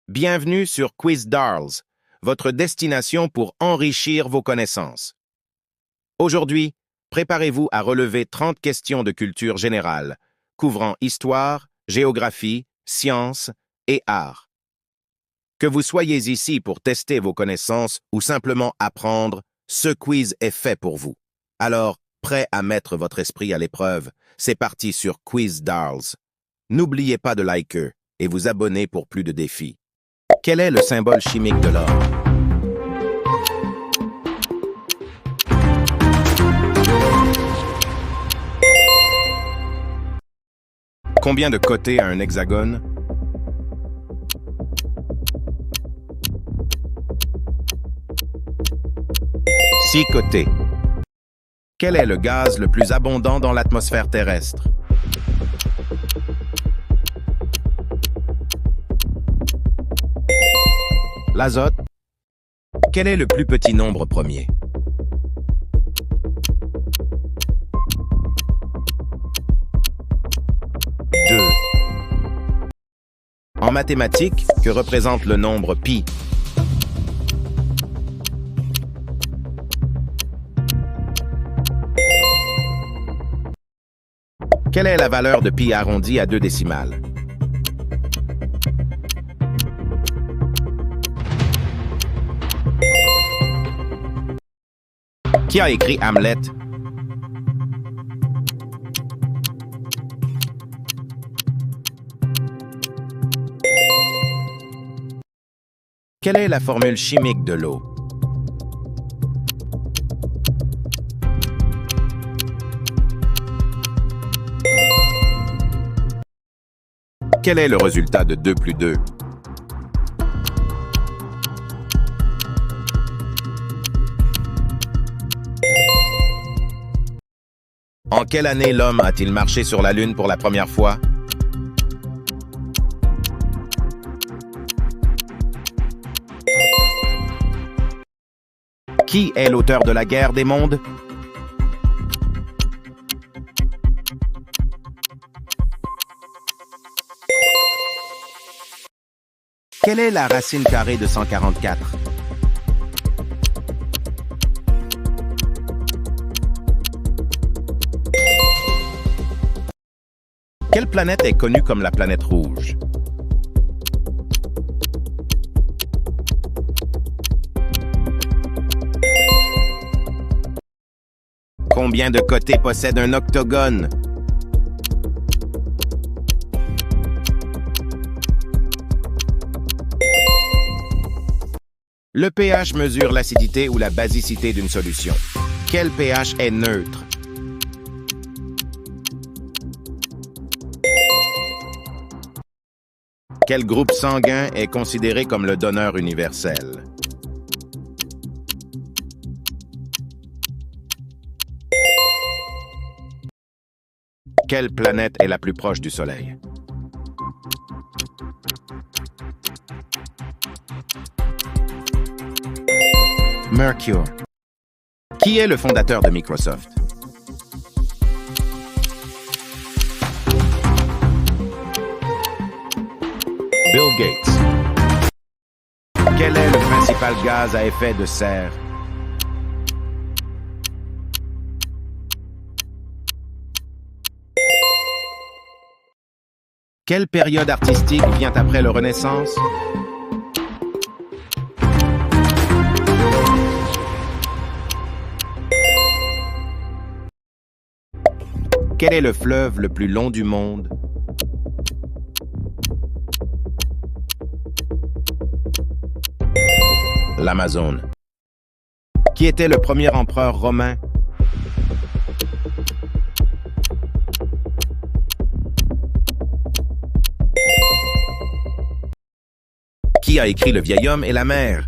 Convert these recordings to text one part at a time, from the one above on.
Bienvenue sur QuizDarls, votre destination pour enrichir vos connaissances. Aujourd'hui, préparez-vous à relever 30 questions de culture générale, couvrant histoire, géographie, sciences et art. Que vous soyez ici pour tester vos connaissances ou simplement apprendre, ce quiz est fait pour vous. Alors, prêt à mettre votre esprit à l'épreuve, c'est parti sur QuizDarls. N'oubliez pas de liker et vous abonner pour plus de défis. Quel est le symbole chimique de l'or? Combien de côtés a un hexagone? Six côtés. Quel est le gaz le plus abondant dans l'atmosphère terrestre? L'azote. Quel est le plus petit nombre premier? Deux. En mathématiques, que représente le nombre pi? Quelle est la valeur de pi arrondi à 2 décimales? Qui a écrit Hamlet? Quelle est la formule chimique de l'eau? Quel est le résultat de 2 plus 2? En quelle année l'homme a-t-il marché sur la Lune pour la première fois? Qui est l'auteur de la guerre des mondes? Quelle est la racine carrée de 144? Quelle planète est connue comme la planète rouge? Combien de côtés possède un octogone? Le pH mesure l'acidité ou la basicité d'une solution. Quel pH est neutre? Quel groupe sanguin est considéré comme le donneur universel? Quelle planète est la plus proche du Soleil? Mercure. Qui est le fondateur de Microsoft? Bill Gates. Quel est le principal gaz à effet de serre? Quelle période artistique vient après le Renaissance? Quel est le fleuve le plus long du monde? L'Amazone. Qui était le premier empereur romain? Qui a écrit Le vieil homme et la mer?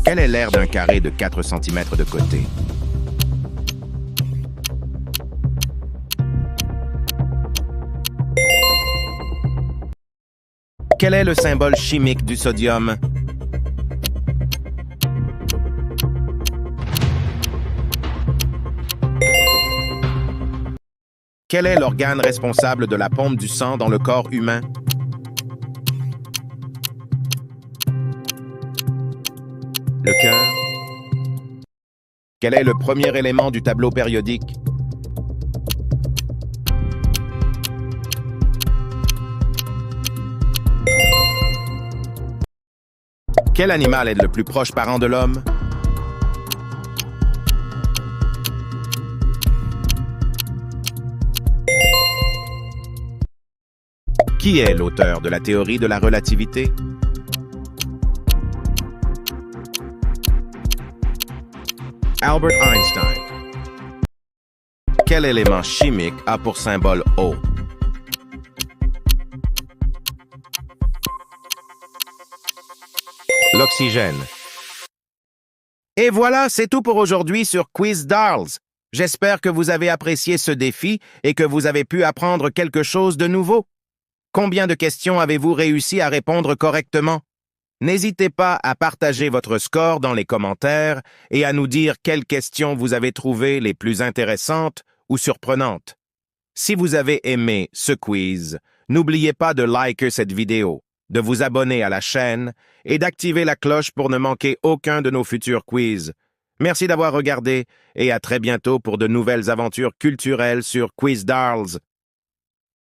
Quelle est l'aire d'un carré de 4 cm de côté? Quel est le symbole chimique du sodium? Quel est l'organe responsable de la pompe du sang dans le corps humain? Le cœur. Quel est le premier élément du tableau périodique? Quel animal est le plus proche parent de l'homme? Qui est l'auteur de la théorie de la relativité? Albert Einstein. Quel élément chimique a pour symbole O? L'oxygène. Et voilà, c'est tout pour aujourd'hui sur Quiz Darls. J'espère que vous avez apprécié ce défi et que vous avez pu apprendre quelque chose de nouveau. Combien de questions avez-vous réussi à répondre correctement? N'hésitez pas à partager votre score dans les commentaires et à nous dire quelles questions vous avez trouvées les plus intéressantes ou surprenantes. Si vous avez aimé ce quiz, n'oubliez pas de liker cette vidéo, de vous abonner à la chaîne et d'activer la cloche pour ne manquer aucun de nos futurs quiz. Merci d'avoir regardé et à très bientôt pour de nouvelles aventures culturelles sur Quiz Darls.